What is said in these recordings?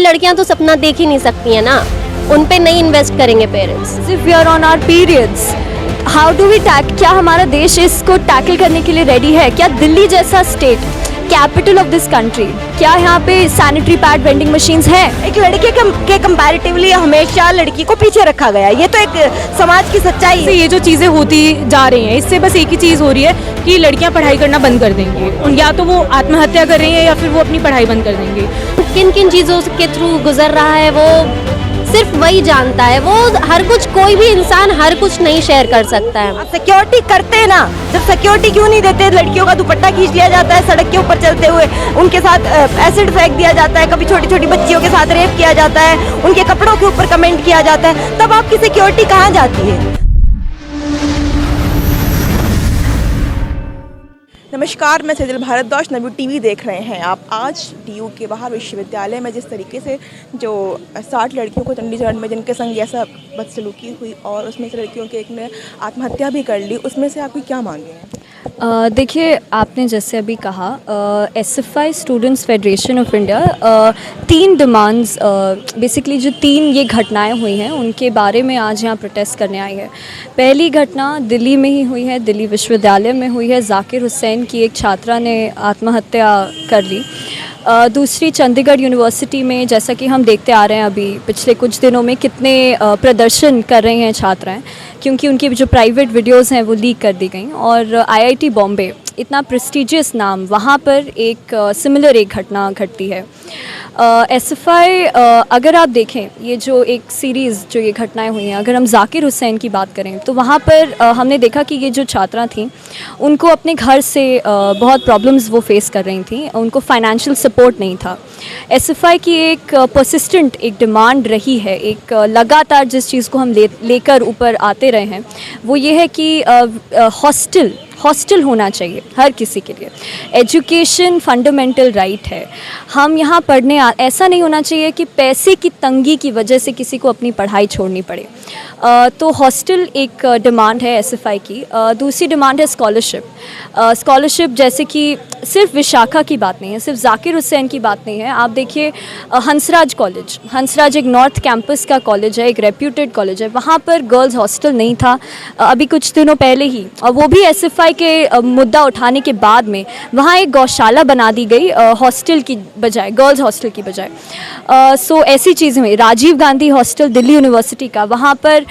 लड़कियां तो सपना देख ही नहीं सकती हैं ना, उन पे नहीं इन्वेस्ट करेंगे parents. If we are on our periods, how do we tack, क्या हमारा देश इसको टैकल करने के लिए रेडी है? क्या दिल्ली जैसा state, capital of this country, क्या यहाँ पे सैनिटरी पैड वेंडिंग मशीन्स हैं? एक लड़के के कंपैरेटिवली हमेशा लड़की को पीछे रखा गया है। ये तो एक समाज की सच्चाई है। ये जो चीज़ें होती जा रही हैं, इससे बस एक ही चीज़ हो रही है कि लड़कियां पढ़ाई करना बंद कर देंगी, या तो वो आत्महत्या कर रही हैं या फिर वो अपनी पढ़ाई बंद कर देंगी। किन किन चीज़ों के थ्रू गुजर रहा है वो सिर्फ वही जानता है। वो हर कुछ, कोई भी इंसान हर कुछ नहीं शेयर कर सकता है। आप सिक्योरिटी करते हैं ना, जब सिक्योरिटी क्यों नहीं देते? लड़कियों का दुपट्टा खींच लिया जाता है सड़क के ऊपर चलते हुए, उनके साथ एसिड फेंक दिया जाता है, कभी छोटी छोटी बच्चियों के साथ रेप किया जाता है, उनके कपड़ों के ऊपर कमेंट किया जाता है, तब आपकी सिक्योरिटी कहाँ जाती है? नमस्कार, मैं सेजल भारद्वाज, नवी टीवी देख रहे हैं आप। आज डीयू के बाहर विश्वविद्यालय में जिस तरीके से जो 60 लड़कियों को चंडीगढ़ में जिनके संग ऐसा बदसलूकी हुई और उसमें से लड़कियों के एक ने आत्महत्या भी कर ली, उसमें से आपकी क्या मांगे हैं? देखिए, आपने जैसे अभी कहा, SFI students federation of India 3 demands, basically जो 3 ये घटनाएं हुई हैं उनके बारे में आज यहाँ प्रोटेस्ट करने आई है। पहली घटना दिल्ली में ही हुई है, दिल्ली विश्वविद्यालय में हुई है। जाकिर हुसैन की एक छात्रा ने आत्महत्या कर ली। दूसरी चंडीगढ़ यूनिवर्सिटी में, जैसा कि हम देखते आ रहे हैं अभी पिछले कुछ दिनों में कितने प्रदर्शन कर रही हैं छात्राएं, क्योंकि उनकी जो प्राइवेट वीडियोस हैं वो लीक कर दी गई। और IIT बॉम्बे, इतना प्रेस्टिजियस नाम, वहाँ पर एक सिमिलर एक घटना घटती है। SFI, अगर आप देखें ये जो एक सीरीज़ जो ये घटनाएं हुई हैं, अगर हम जाकिर हुसैन की बात करें तो वहाँ पर हमने देखा कि ये जो छात्रा थीं उनको अपने घर से बहुत प्रॉब्लम्स वो फेस कर रही थी, उनको फाइनेंशियल सपोर्ट नहीं था। SFI की एक परसिस्टेंट एक डिमांड रही है, एक लगातार जिस चीज़ को हम लेकर ऊपर आते रहे हैं, वो ये है कि हॉस्टल होना चाहिए हर किसी के लिए। एजुकेशन फंडामेंटल राइट है। हम यहाँ पढ़ने ऐसा नहीं होना चाहिए कि पैसे की तंगी की वजह से किसी को अपनी पढ़ाई छोड़नी पड़े। तो हॉस्टल एक डिमांड है SFI की। दूसरी डिमांड है स्कॉलरशिप, जैसे कि सिर्फ विशाखा की बात नहीं है, सिर्फ जाकिर हुसैन की बात नहीं है। आप देखिए हंसराज एक नॉर्थ कैंपस का कॉलेज है, एक रेप्यूटेड कॉलेज है, वहाँ पर गर्ल्स हॉस्टल नहीं था अभी कुछ दिनों पहले ही, और वो भी SFI के मुद्दा उठाने के बाद में वहाँ एक गौशाला बना दी गई हॉस्टल की बजाय, गर्ल्स हॉस्टल की बजाय। सो ऐसी चीज़ें हुई। राजीव गांधी हॉस्टल दिल्ली यूनिवर्सिटी का, वहाँ पर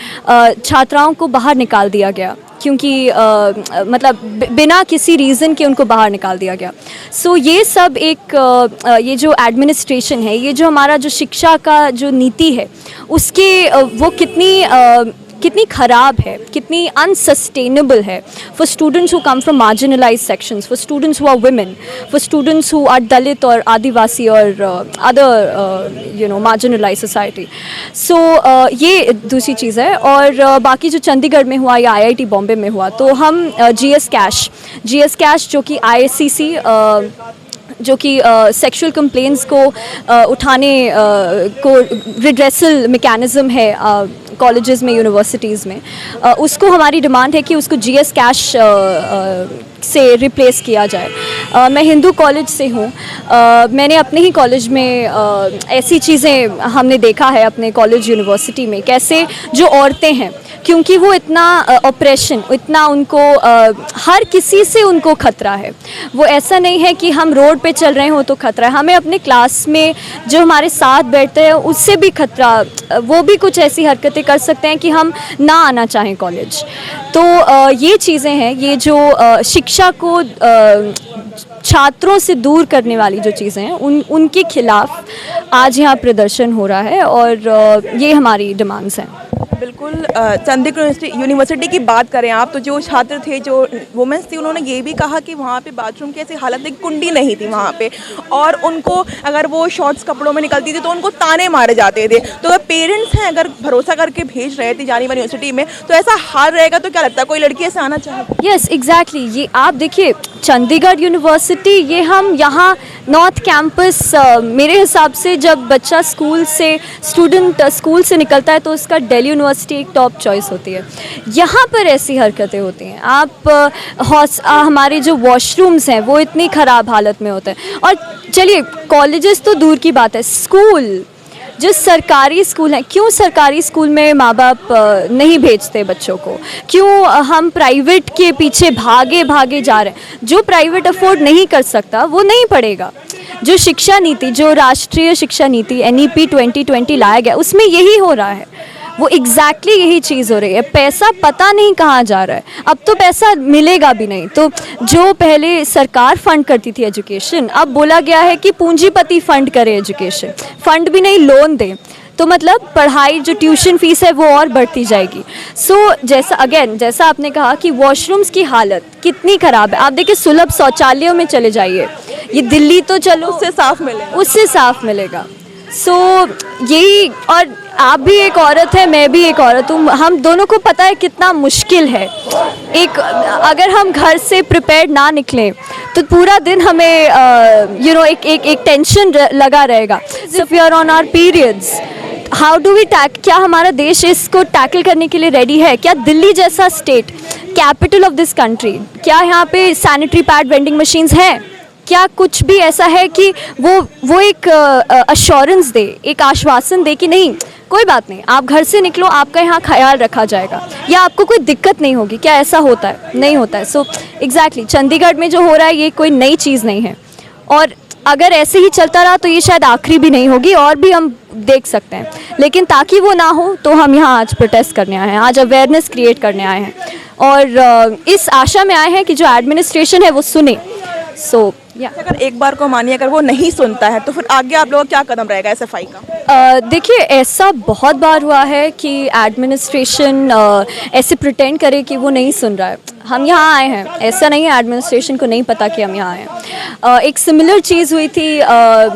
छात्राओं को बाहर निकाल दिया गया, क्योंकि मतलब बिना किसी रीज़न के उनको बाहर निकाल दिया गया। सो ये सब एक ये जो एडमिनिस्ट्रेशन है, ये जो हमारा जो शिक्षा का जो नीति है, उसके वो कितनी ख़राब है, कितनी अनसस्टेनेबल है for students who come from marginalise sections, for students who are women, for students who are Dalit और आदिवासी और अदर मार्जिनलाइज सोसाइटी। सो ये दूसरी चीज़ है। और बाकी जो चंडीगढ़ में हुआ या IIT बॉम्बे में हुआ, तो हम GS कैश जो कि ICC जो कि सेक्सुअल कंप्लेंट्स को उठाने को रिड्रेसल मैकेनिज़्म है कॉलेजेस में, यूनिवर्सिटीज़ में, उसको हमारी डिमांड है कि उसको GS कैश से रिप्लेस किया जाए। मैं हिंदू कॉलेज से हूँ। मैंने अपने ही कॉलेज में ऐसी चीज़ें हमने देखा है अपने कॉलेज यूनिवर्सिटी में, कैसे जो औरतें हैं, क्योंकि वो इतना ऑपरेशन, इतना उनको हर किसी से उनको खतरा है। वो ऐसा नहीं है कि हम रोड पे चल रहे हो तो खतरा है, हमें अपने क्लास में जो हमारे साथ बैठते हैं उससे भी खतरा, वो भी कुछ ऐसी हरकतें कर सकते हैं कि हम ना आना चाहें कॉलेज। तो ये चीज़ें हैं, ये जो शिक्षा को छात्रों से दूर करने वाली जो चीज़ें हैं, उनके खिलाफ आज यहाँ प्रदर्शन हो रहा है, और ये हमारी डिमांड्स हैं। बिल्कुल। चंडीगढ़ यूनिवर्सिटी की बात करें आप, तो जो छात्र थे, जो वुमेन्स थी, उन्होंने ये भी कहा कि वहाँ पे बाथरूम की ऐसी हालत थी, कुंडी नहीं थी वहाँ पे, और उनको अगर वो शॉर्ट्स कपड़ों में निकलती थी तो उनको ताने मारे जाते थे। तो अगर पेरेंट्स हैं, अगर भरोसा करके भेज रहे थे जानी मानी यूनिवर्सिटी में, तो ऐसा हाल रहेगा तो क्या लगता है कोई लड़की ऐसे आना चाहेगी? Yes, exactly. ये आप देखिए, चंडीगढ़ यूनिवर्सिटी, ये हम यहाँ नॉर्थ कैंपस, मेरे हिसाब से जब बच्चा स्टूडेंट स्कूल से निकलता है तो उसका दिल्ली यूनिवर्सिटी एक टॉप चॉइस होती है। यहाँ पर ऐसी हरकतें होती हैं। आप हमारे जो वॉशरूम्स हैं वो इतनी ख़राब हालत में होते हैं। और चलिए, कॉलेजेस तो दूर की बात है, जो सरकारी स्कूल हैं, क्यों सरकारी स्कूल में माँ बाप नहीं भेजते बच्चों को? क्यों हम प्राइवेट के पीछे भागे भागे जा रहे हैं? जो प्राइवेट अफोर्ड नहीं कर सकता वो नहीं पढ़ेगा। जो शिक्षा नीति, जो राष्ट्रीय शिक्षा नीति NEP 2020 लाया गया, उसमें यही हो रहा है। वो एग्जैक्टली यही चीज़ हो रही है। पैसा पता नहीं कहाँ जा रहा है, अब तो पैसा मिलेगा भी नहीं। तो जो पहले सरकार फंड करती थी एजुकेशन, अब बोला गया है कि पूंजीपति फंड करे एजुकेशन, फंड भी नहीं लोन दे। तो मतलब पढ़ाई, जो ट्यूशन फीस है वो और बढ़ती जाएगी। जैसा आपने कहा कि वॉशरूम्स की हालत कितनी ख़राब है। आप देखिए सुलभ शौचालयों में चले जाइए, ये दिल्ली तो चलो उससे साफ मिलेगा। यही, और आप भी एक औरत है, मैं भी एक औरत हूँ, हम दोनों को पता है कितना मुश्किल है। अगर हम घर से प्रिपेयर्ड ना निकलें तो पूरा दिन हमें एक टेंशन लगा रहेगा। If we are on our periods, how do we क्या हमारा देश इसको टैकल करने के लिए रेडी है? क्या दिल्ली जैसा state, capital of this country, क्या यहाँ पे सैनिटरी पैड वेंडिंग मशीन्स हैं? क्या कुछ भी ऐसा है कि वो एक अश्योरेंस दे, एक आश्वासन दे कि नहीं कोई बात नहीं, आप घर से निकलो, आपका यहाँ ख्याल रखा जाएगा, या आपको कोई दिक्कत नहीं होगी? क्या ऐसा होता है? नहीं होता है। सो एग्जैक्टली चंडीगढ़ में जो हो रहा है ये कोई नई चीज़ नहीं है, और अगर ऐसे ही चलता रहा तो ये शायद आखिरी भी नहीं होगी, और भी हम देख सकते हैं। लेकिन ताकि वो ना हो तो हम यहाँ आज प्रोटेस्ट करने आए हैं, आज अवेयरनेस क्रिएट करने आए हैं, और इस आशा में आए हैं कि जो एडमिनिस्ट्रेशन है वो सुने। अगर एक बार को मानिए अगर वो नहीं सुनता है तो फिर आगे आप लोगों का क्या कदम रहेगा SFI का? देखिए, ऐसा बहुत बार हुआ है कि एडमिनिस्ट्रेशन ऐसे प्रिटेंड करे कि वो नहीं सुन रहा है। हम यहाँ आए हैं, ऐसा नहीं है एडमिनिस्ट्रेशन को नहीं पता कि हम यहाँ आए हैं। एक सिमिलर चीज़ हुई थी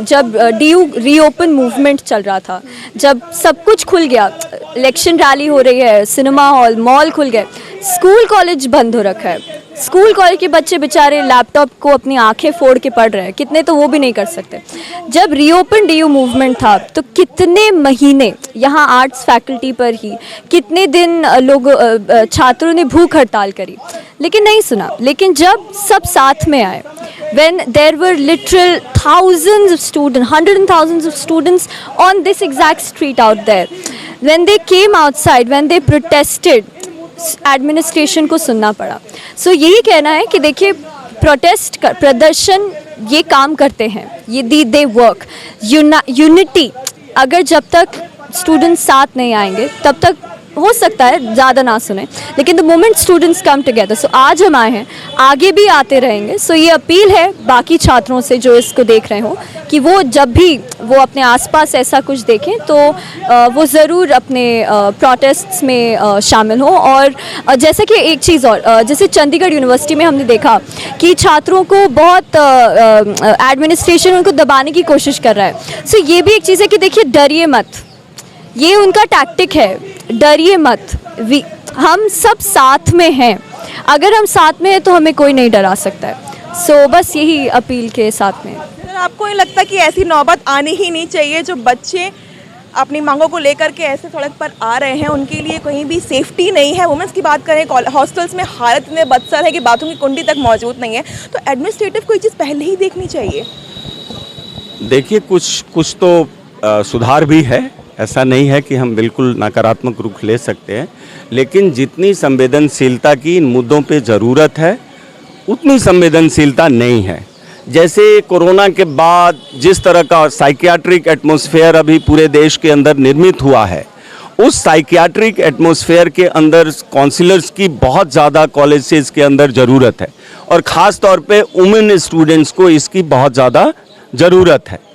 जब DU रीओपन मूवमेंट चल रहा था, जब सब कुछ खुल गया, इलेक्शन रैली हो रही है, सिनेमा हॉल, मॉल खुल गए, स्कूल कॉलेज बंद हो रखा है। स्कूल कॉलेज के बच्चे बेचारे लैपटॉप को अपनी आंखें फोड़ के पढ़ रहे हैं, कितने तो वो भी नहीं कर सकते। जब रीओपन DU मूवमेंट था तो कितने महीने यहाँ आर्ट्स फैकल्टी पर ही, कितने दिन छात्रों ने भूख हड़ताल करी, लेकिन नहीं सुना। लेकिन जब सब साथ में आए, when there were literal thousands of students, hundreds and thousands of students on this exact street out there, when they came outside, when they protested, administration को सुनना पड़ा। सो यही कहना है कि देखिए, प्रदर्शन ये काम करते हैं, ये दे वर्क। यूनिटी, अगर जब तक स्टूडेंट्स साथ नहीं आएंगे तब तक हो सकता है ज़्यादा ना सुने, लेकिन the moment students come together, so आज हम आए हैं, आगे भी आते रहेंगे। सो ये अपील है बाकी छात्रों से जो इसको देख रहे हो कि वो जब भी वो अपने आसपास ऐसा कुछ देखें तो वो ज़रूर अपने प्रोटेस्ट्स में शामिल हो। और जैसे कि एक चीज़ और, जैसे चंडीगढ़ यूनिवर्सिटी में हमने देखा कि छात्रों को बहुत एडमिनिस्ट्रेशन उनको दबाने की कोशिश कर रहा है। सो ये भी एक चीज़ है कि देखिए, डरिए मत, ये उनका टैक्टिक है, डरिए मत। हम सब साथ में हैं, अगर हम साथ में हैं तो हमें कोई नहीं डरा सकता है। सो बस यही अपील के साथ में। सर, आपको नहीं लगता कि ऐसी नौबत आनी ही नहीं चाहिए, जो बच्चे अपनी मांगों को लेकर के ऐसे सड़क पर आ रहे हैं, उनके लिए कहीं भी सेफ्टी नहीं है। वुमेंस की बात करें, हॉस्टल्स में हालत इतने बदतर है कि बाथरूम की कुंडी तक मौजूद नहीं है, तो एडमिनिस्ट्रेटिव कोई चीज़ पहले ही देखनी चाहिए। देखिए, कुछ तो सुधार भी है, ऐसा नहीं है कि हम बिल्कुल नकारात्मक रुख ले सकते हैं, लेकिन जितनी संवेदनशीलता की इन मुद्दों पे ज़रूरत है उतनी संवेदनशीलता नहीं है। जैसे कोरोना के बाद जिस तरह का साइकियाट्रिक एटमॉस्फेयर अभी पूरे देश के अंदर निर्मित हुआ है, उस साइकियाट्रिक एटमॉस्फेयर के अंदर काउंसलर्स की बहुत ज़्यादा कॉलेजेस के अंदर ज़रूरत है, और ख़ास तौर पे वुमेन स्टूडेंट्स को इसकी बहुत ज़्यादा ज़रूरत है।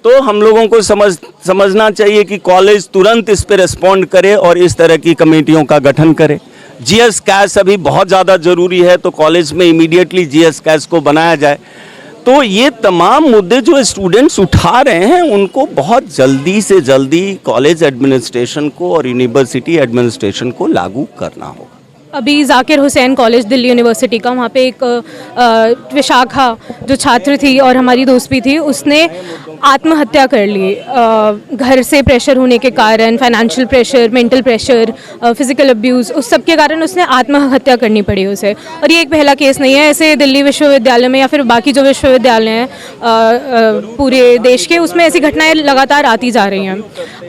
तो हम लोगों को समझना चाहिए कि कॉलेज तुरंत इस पर रिस्पॉन्ड करे और इस तरह की कमेटियों का गठन करे। GS कैश अभी बहुत ज़्यादा ज़रूरी है, तो कॉलेज में इमीडिएटली GS कैश को बनाया जाए। तो ये तमाम मुद्दे जो स्टूडेंट्स उठा रहे हैं, उनको बहुत जल्दी से जल्दी कॉलेज एडमिनिस्ट्रेशन को और यूनिवर्सिटी एडमिनिस्ट्रेशन को लागू करना होगा। अभी जाकिर हुसैन कॉलेज दिल्ली यूनिवर्सिटी का, वहाँ पे एक विशाखा जो छात्र थी और हमारी दोस्त भी थी, उसने आत्महत्या कर ली। घर से प्रेशर होने के कारण, financial pressure, mental pressure, physical abuse, उस सब के कारण उसने आत्महत्या करनी पड़ी उसे। और ये एक पहला केस नहीं है, ऐसे दिल्ली विश्वविद्यालय में या फिर बाकी जो विश्वविद्यालय हैं पूरे देश के, उसमें ऐसी घटनाएं लगातार आती जा रही हैं।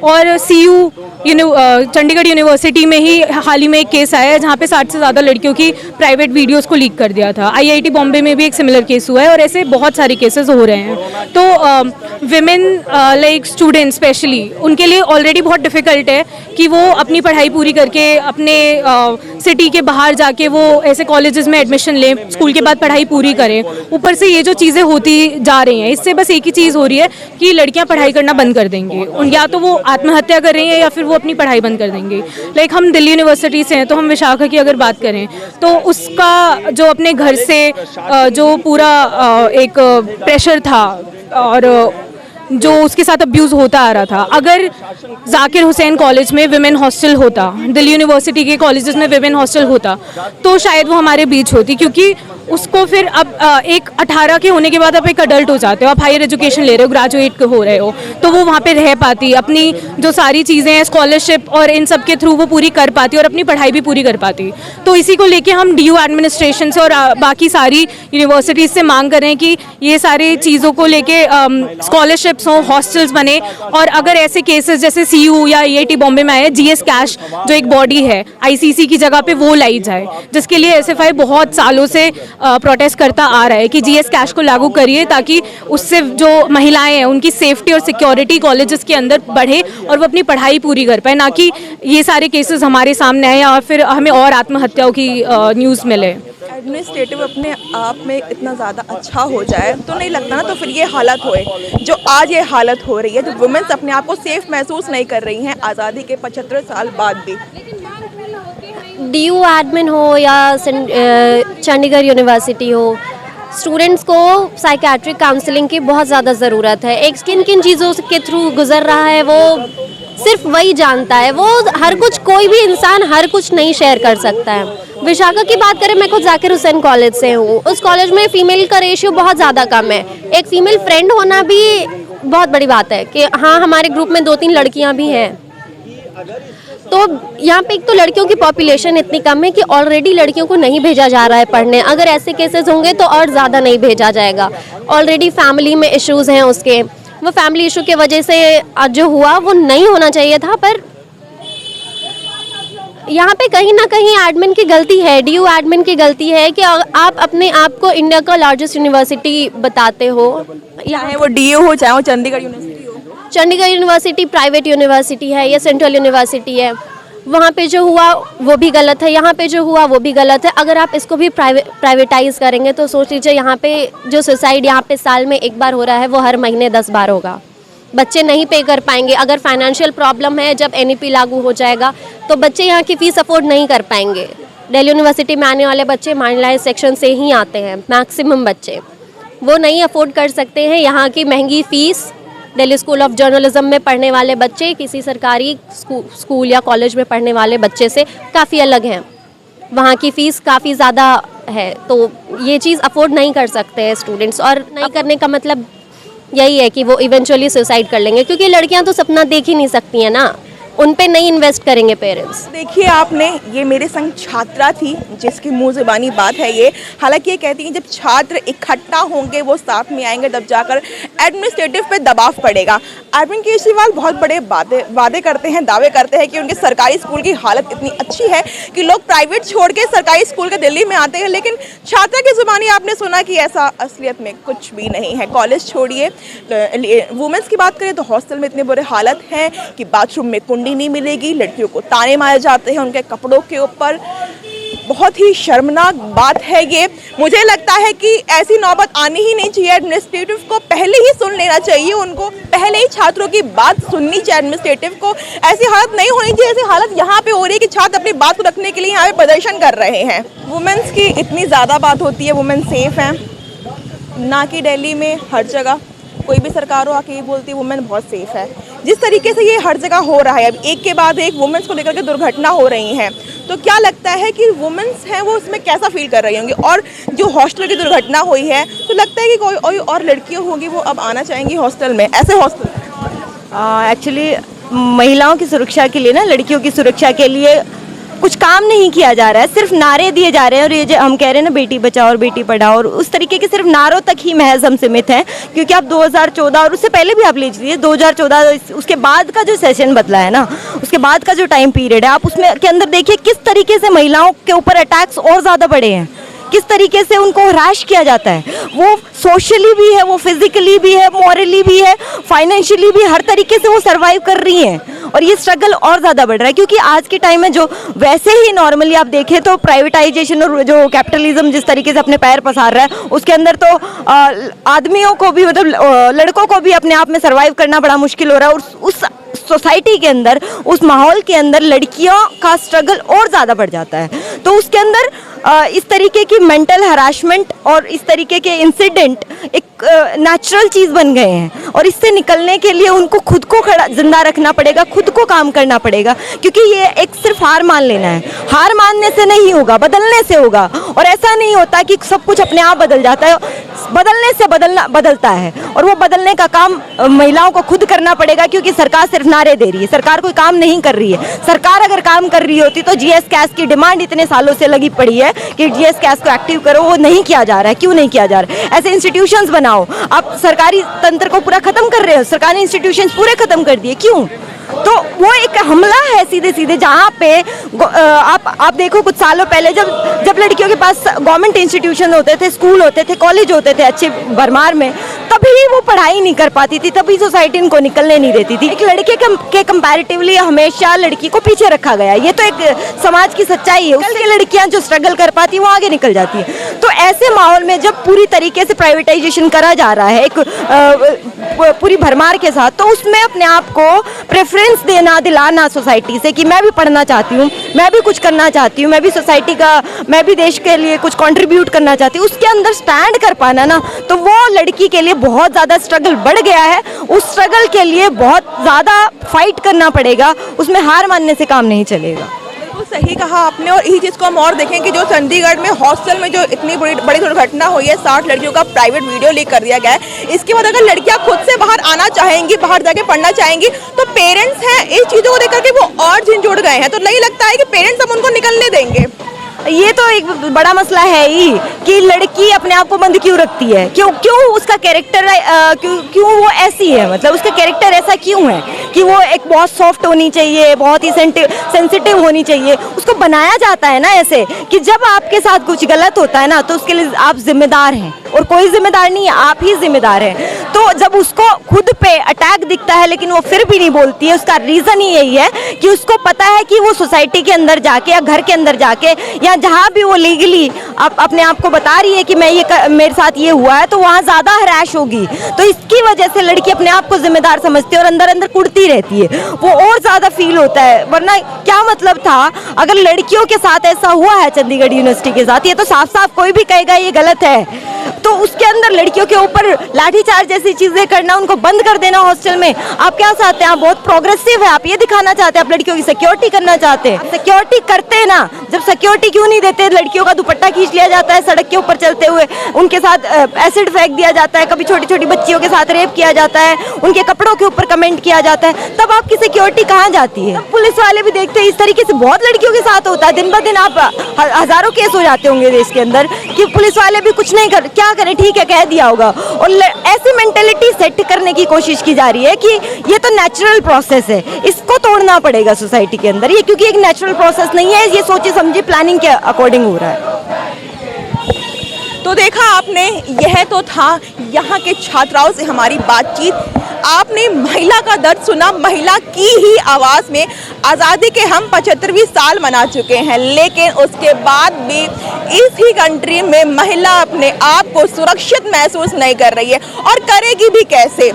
और CU चंडीगढ़ यूनिवर्सिटी में ही हाल ही में एक केस आया है जहाँ पे 60 से ज़्यादा लड़कियों की प्राइवेट वीडियोस को लीक कर दिया था। IIT बॉम्बे में भी एक सिमिलर केस हुआ है और ऐसे बहुत सारे केसेस हो रहे हैं। तो विमेन लाइक स्टूडेंट्स स्पेशली, उनके लिए ऑलरेडी बहुत डिफ़िकल्ट है कि वो अपनी पढ़ाई पूरी करके अपने सिटी के बाहर जाके वो ऐसे कॉलेजेस में एडमिशन लें, स्कूल के बाद पढ़ाई पूरी करें। ऊपर से ये जो चीज़ें होती जा रही हैं, इससे बस एक ही चीज़ हो रही है कि लड़कियाँ पढ़ाई करना बंद कर देंगी। या तो वो आत्महत्या कर रही हैं या फिर वो अपनी पढ़ाई बंद कर देंगे। लाइक हम दिल्ली यूनिवर्सिटी से हैं, तो हम विशाखा की अगर बात करें तो उसका जो अपने घर से जो पूरा एक प्रेशर था और जो उसके साथ अब्यूज़ होता आ रहा था, अगर जाकिर हुसैन कॉलेज में विमेन हॉस्टल होता, दिल्ली यूनिवर्सिटी के कॉलेजेस में विमेन हॉस्टल होता, तो शायद वो हमारे बीच होती। क्योंकि उसको फिर अब एक 18 के होने के बाद आप एक अडल्ट हो जाते हो, आप हायर एजुकेशन ले रहे हो, ग्रेजुएट हो रहे हो, तो वो वहाँ पे रह पाती, अपनी जो सारी चीज़ें हैं स्कॉलरशिप और इन सब के थ्रू वो पूरी कर पाती और अपनी पढ़ाई भी पूरी कर पाती। तो इसी को लेके हम DU एडमिनिस्ट्रेशन से और बाकी सारी यूनिवर्सिटीज़ से मांग कर रहे हैं कि ये सारी चीज़ों को लेके स्कॉलरशिप्स हों, हॉस्टल्स बने, और अगर ऐसे केसेस जैसे CU या IIT बॉम्बे में आए, GS कैश जो एक बॉडी है ICC की जगह पे वो लाई जाए, जिसके लिए SFI बहुत सालों से प्रोटेस्ट करता आ रहा है कि GS कैश को लागू करिए, ताकि उससे जो महिलाएं हैं उनकी सेफ्टी और सिक्योरिटी कॉलेजेस के अंदर बढ़े और वो अपनी पढ़ाई पूरी कर पाए, ना कि ये सारे केसेस हमारे सामने आए या फिर हमें और आत्महत्याओं की न्यूज़ मिले। एडमिनिस्ट्रेटिव अपने आप में इतना ज़्यादा अच्छा हो जाए तो नहीं लगता ना, तो फिर ये हालत होए जो आज ये हालत हो रही है, जो वुमेन्स अपने आप को सेफ महसूस नहीं कर रही हैं आज़ादी के 75 साल बाद भी। DU एडमिन हो या चंडीगढ़ यूनिवर्सिटी हो, स्टूडेंट्स को साइकेट्रिक काउंसलिंग की बहुत ज़्यादा ज़रूरत है। एक किन किन चीज़ों के थ्रू गुजर रहा है वो सिर्फ वही जानता है। वो हर कुछ, कोई भी इंसान हर कुछ नहीं शेयर कर सकता है। विशाखा की बात करें, मैं खुद जाकिर हुसैन कॉलेज से हूँ। उस कॉलेज में फ़ीमेल का रेशियो बहुत ज़्यादा कम है। एक फ़ीमेल फ्रेंड होना भी बहुत बड़ी बात है कि हाँ, हमारे ग्रुप में 2-3 लड़कियाँ भी हैं। तो यहाँ पे एक तो लड़कियों की पॉपुलेशन इतनी कम है कि ऑलरेडी लड़कियों को नहीं भेजा जा रहा है पढ़ने। अगर ऐसे केसेस होंगे तो और ज़्यादा नहीं भेजा जाएगा। ऑलरेडी फैमिली में इश्यूज़ हैं उसके, वो फैमिली इशू की वजह से जो हुआ वो नहीं होना चाहिए था। पर यहाँ पे कहीं ना कहीं एडमिन की गलती है, DU एडमिन की गलती है कि आप अपने आप को इंडिया का लार्जेस्ट यूनिवर्सिटी बताते हो, चाहे वो DU हो चाहे वो चंडीगढ़ यूनिवर्सिटी हो। चंडीगढ़ यूनिवर्सिटी प्राइवेट यूनिवर्सिटी है या सेंट्रल यूनिवर्सिटी है, वहाँ पे जो हुआ वो भी गलत है, यहाँ पे जो हुआ वो भी गलत है। अगर आप इसको भी प्राइवेटाइज करेंगे तो सोच लीजिए यहाँ पे जो सुसाइड यहाँ पे साल में एक बार हो रहा है वो हर महीने 10 बार होगा। बच्चे नहीं पे कर पाएंगे। अगर फाइनेंशियल प्रॉब्लम है, जब NEP लागू हो जाएगा तो बच्चे यहाँ की फ़ीस अफोर्ड नहीं कर पाएंगे। दिल्ली यूनिवर्सिटी में आने वाले बच्चे मार्जिनलाइज सेक्शन से ही आते हैं, मैक्सिमम बच्चे वो नहीं अफोर्ड कर सकते हैं। यहाँ की महंगी fees, Delhi school of journalism में पढ़ने वाले बच्चे किसी सरकारी स्कूल या कॉलेज में पढ़ने वाले बच्चे से काफ़ी अलग हैं। वहाँ की फ़ीस काफ़ी ज़्यादा है, तो ये चीज़ अफोर्ड नहीं कर सकते हैं स्टूडेंट्स। और नहीं करने का मतलब यही है कि वो इवेंचुअली सुसाइड कर लेंगे, क्योंकि लड़कियाँ तो सपना देख ही नहीं सकती हैं ना, उन पे नहीं इन्वेस्ट करेंगे पेरेंट्स। देखिए आपने, ये मेरे संग छात्रा थी जिसकी मुँह ज़बानी बात है ये। हालांकि ये कहती हैं जब छात्र इकट्ठा होंगे, वो साथ में आएंगे, तब जाकर एडमिनिस्ट्रेटिव पे दबाव पड़ेगा। अरविंद केजरीवाल बहुत बड़े वादे करते हैं, दावे करते हैं कि उनके सरकारी स्कूल की हालत इतनी अच्छी है कि लोग प्राइवेट छोड़ के सरकारी स्कूल के दिल्ली में आते हैं। लेकिन छात्रा की ज़ुबानी आपने सुना कि ऐसा असलियत में कुछ भी नहीं है। कॉलेज छोड़िए, वुमेंस की बात करें तो हॉस्टल में इतने बुरे हालत हैं कि बाथरूम में कुंडी नहीं मिलेगी, लड़कियों को ताने मारे जाते हैं उनके कपड़ों के ऊपर। बहुत ही शर्मनाक बात है ये। मुझे लगता है कि ऐसी नौबत आनी ही नहीं चाहिए। एडमिनिस्ट्रेटिव को पहले ही सुन लेना चाहिए, उनको पहले ही छात्रों की बात सुननी चाहिए। एडमिनिस्ट्रेटिव को ऐसी हालत नहीं होनी चाहिए, ऐसी हालत यहाँ पे हो रही है कि छात्र अपनी बात को रखने के लिए यहाँ पे प्रदर्शन कर रहे हैं। वुमेन्स की इतनी ज़्यादा बात होती है, वुमेन सेफ हैं ना कि दिल्ली में हर जगह कोई भी सरकार हो आके ये बोलती है वुमेन बहुत सेफ है। जिस तरीके से ये हर जगह हो रहा है, अब एक के बाद एक वुमेन्स को लेकर के दुर्घटना हो रही हैं, तो क्या लगता है कि वुमेन्स हैं वो उसमें कैसा फील कर रही होंगी? और जो हॉस्टल की दुर्घटना हुई है तो लगता है कि कोई और लड़कियाँ होंगी वो अब आना चाहेंगी हॉस्टल में, ऐसे हॉस्टल? एक्चुअली महिलाओं की सुरक्षा के लिए ना, लड़कियों की सुरक्षा के लिए कुछ काम नहीं किया जा रहा है, सिर्फ नारे दिए जा रहे हैं। और ये जो हम कह रहे हैं ना बेटी बचाओ और बेटी पढ़ाओ, और उस तरीके के सिर्फ नारों तक ही महज हम सीमित हैं। क्योंकि आप 2014 और उससे पहले भी आप ले लीजिए 2014 उसके बाद का जो सेशन बदला है ना, उसके बाद का जो टाइम पीरियड है, आप उसमें के अंदर देखिए किस तरीके से महिलाओं के ऊपर अटैक्स और ज़्यादा बढ़े हैं, किस तरीके से उनको हराश किया जाता है। वो सोशली भी है, वो फिजिकली भी है, मॉरली भी है, फाइनेंशियली भी, हर तरीके से वो सरवाइव कर रही हैं। और ये स्ट्रगल और ज़्यादा बढ़ रहा है क्योंकि आज के टाइम में जो वैसे ही नॉर्मली आप देखें तो प्राइवेटाइजेशन और जो कैपिटलिज्म जिस तरीके से अपने पैर पसार रहा है, उसके अंदर तो आदमियों को भी, मतलब लड़कों को भी अपने आप में सरवाइव करना बड़ा मुश्किल हो रहा है। और उस सोसाइटी के अंदर, उस माहौल के अंदर लड़कियों का स्ट्रगल और ज़्यादा बढ़ जाता है। तो उसके अंदर इस तरीके की मेंटल हरासमेंट और इस तरीके के इंसिडेंट एक नेचुरल चीज़ बन गए हैं। और इससे निकलने के लिए उनको खुद को खड़ा जिंदा रखना पड़ेगा, खुद को काम करना पड़ेगा। क्योंकि ये एक सिर्फ हार मान लेना है, हार मानने से नहीं होगा, बदलने से होगा। और ऐसा नहीं होता कि सब कुछ अपने आप बदल जाता है, बदलने से बदलता है। और वो बदलने का काम महिलाओं को खुद करना पड़ेगा। क्योंकि सरकार सिर्फ नारे दे रही है, सरकार कोई काम नहीं कर रही है। सरकार अगर काम कर रही होती तो जीएस कैश की डिमांड इतने सालों से लगी पड़ी है कि जीएस कैश को एक्टिव करो, वो नहीं किया जा रहा है। क्यों नहीं किया जा रहा है? ऐसे इंस्टीट्यूशंस बनाओ। आप सरकारी तंत्र को पूरा खत्म कर रहे हो, सरकारी इंस्टीट्यूशंस पूरे खत्म कर दिए, क्यों? तो वो एक हमला है सीधे सीधे, जहाँ पे आप देखो कुछ सालों पहले जब लड़कियों के पास गवर्नमेंट इंस्टीट्यूशन होते थे, स्कूल होते थे, कॉलेज होते थे अच्छे भरमार में, तभी वो पढ़ाई नहीं कर पाती थी, तभी सोसाइटी इनको निकलने नहीं देती थी। एक लड़के के कंपैरेटिवली हमेशा लड़की को पीछे रखा गया, ये तो एक समाज की सच्चाई है। उसके लड़कियां जो स्ट्रगल कर पाती वो आगे निकल जाती है। तो ऐसे माहौल में जब पूरी तरीके से प्राइवेटाइजेशन करा जा रहा है एक पूरी भरमार के साथ, तो उसमें अपने आप को प्रेफरेंस देना, दिलाना सोसाइटी से कि मैं भी पढ़ना चाहती हूँ, मैं भी कुछ करना चाहती हूँ, मैं भी सोसाइटी का, मैं भी देश के लिए कुछ कंट्रीब्यूट करना चाहती हूँ, उसके अंदर स्टैंड कर पाना ना, तो वो लड़की के लिए बहुत ज़्यादा स्ट्रगल बढ़ गया है। उस स्ट्रगल के लिए बहुत ज़्यादा फाइट करना पड़ेगा, उसमें हार मानने से काम नहीं चलेगा। बिल्कुल सही कहा आपने। और इसी चीज़ को हम और देखें कि जो चंडीगढ़ में हॉस्टल में जो इतनी बड़ी दुर्घटना हुई है, 60 लड़कियों का प्राइवेट वीडियो लीक कर दिया गया है, इसके बाद अगर लड़कियां खुद से बाहर आना चाहेंगी, बाहर जाके पढ़ना चाहेंगी, तो पेरेंट्स हैं इस चीज़ों को देख करके वो और झिझक गए हैं। तो नहीं लगता है कि पेरेंट्स अब उनको निकलने देंगे? ये तो एक बड़ा मसला है ही कि लड़की अपने आप को बंद क्यों रखती है, क्यों उसका कैरेक्टर क्यों वो ऐसी है, मतलब उसका कैरेक्टर ऐसा क्यों है कि वो एक बहुत सॉफ्ट होनी चाहिए, बहुत ही सेंसिटिव होनी चाहिए। उसको बनाया जाता है ना ऐसे कि जब आपके साथ कुछ गलत होता है ना, तो उसके लिए आप जिम्मेदार हैं और कोई जिम्मेदार नहीं है, आप ही जिम्मेदार हैं। तो जब उसको खुद पे अटैक दिखता है लेकिन वो फिर भी नहीं बोलती है, उसका रीज़न ही यही है कि उसको पता है कि वो सोसाइटी के अंदर जाके या घर के अंदर जाके या जहाँ भी वो लीगली अपने आप को बता रही है कि मेरे साथ ये हुआ है, तो वहाँ ज़्यादा हराश होगी। तो इसकी वजह से लड़की अपने आप को जिम्मेदार समझती है और अंदर अंदर कुड़ती रहती है, वो और ज़्यादा फील होता है। वरना क्या मतलब था अगर लड़कियों के साथ ऐसा हुआ है चंडीगढ़ यूनिवर्सिटी के साथ, ये तो साफ साफ कोई भी कहेगा ये गलत है, तो उसके अंदर लड़कियों के ऊपर लाठीचार्ज जैसी चीज़ें करना, उनको बंद कर देना हॉस्टल में। आप क्या चाहते हैं? आप बहुत प्रोग्रेसिव है, आप ये दिखाना चाहते हैं, आप लड़कियों की सिक्योरिटी करना चाहते हैं। सिक्योरिटी करते हैं ना, जब सिक्योरिटी क्यों नहीं देते? लड़कियों का दुपट्टा खींच लिया जाता है सड़क के ऊपर चलते हुए, उनके साथ एसिड फेंक दिया जाता है, कभी छोटी छोटी बच्चियों के साथ रेप किया जाता है, उनके कपड़ों के ऊपर कमेंट किया जाता है, तब आपकी सिक्योरिटी कहाँ जाती है? पुलिस वाले भी देखते हैं इस तरीके से बहुत लड़कियों के साथ होता है। दिन ब दिन आप हजारों केस हो जाते होंगे देश के अंदर कि पुलिस वाले भी कुछ नहीं कर, क्या करें, ठीक है कह दिया होगा। और ऐसी मेंटेलिटी सेट करने की कोशिश की जा रही है कि ये तो नेचुरल प्रोसेस है, इसको तोड़ना पड़ेगा सोसाइटी के अंदर, ये क्योंकि एक नेचुरल प्रोसेस नहीं है, ये सोची समझी प्लानिंग के अकॉर्डिंग हो रहा है। तो देखा आपने, यह तो था यहाँ के छात्राओं से हमारी बातचीत। आपने महिला का दर्द सुना, महिला की ही आवाज़ में। आज़ादी के हम 75वीं साल मना चुके हैं, लेकिन उसके बाद भी इस ही कंट्री में महिला अपने आप को सुरक्षित महसूस नहीं कर रही है, और करेगी भी कैसे?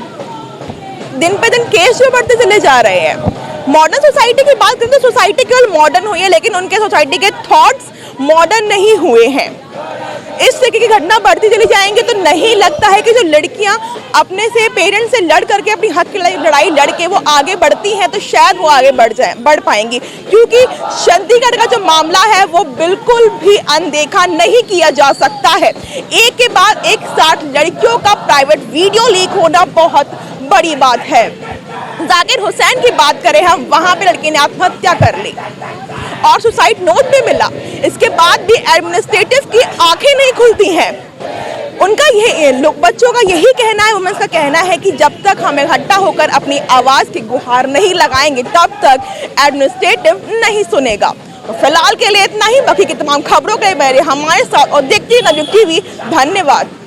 दिन पे दिन केस जो बढ़ते चले जा रहे हैं। मॉडर्न सोसाइटी की बात करें तो सोसाइटी केवल मॉडर्न हुई है, लेकिन उनके सोसाइटी के थॉट्स मॉडर्न नहीं हुए हैं। इस तरीके की घटना बढ़ती चली जाएंगी तो नहीं लगता है कि जो लड़कियां अपने से पेरेंट्स से लड़ करके अपनी हक की लड़ाई लड़के वो आगे बढ़ती हैं तो शायद वो आगे बढ़ पाएंगी, क्योंकि चंडीगढ़ का जो मामला है वो बिल्कुल भी अनदेखा नहीं किया जा सकता है। एक के बाद एक 60 लड़कियों का प्राइवेट वीडियो लीक होना बहुत बड़ी बात है। जाकिर हुसैन की बात करें हम, वहां पे लड़के ने आत्महत्या कर ली और सुसाइड नोट भी मिला। इसके बाद भी एडमिनिस्ट्रेटिव की आंखें नहीं खुलती हैं। उनका ये लोग बच्चों का यही कहना है, वुमेन्स का कहना है कि जब तक हम इकट्ठा होकर अपनी आवाज़ की गुहार नहीं लगाएंगे तब तक एडमिनिस्ट्रेटिव नहीं सुनेगा। तो फिलहाल के लिए इतना ही। बाकी की तमाम खबरों के लिए हमारे साथ और देखते रहिए नवयुग टीवी। धन्यवाद।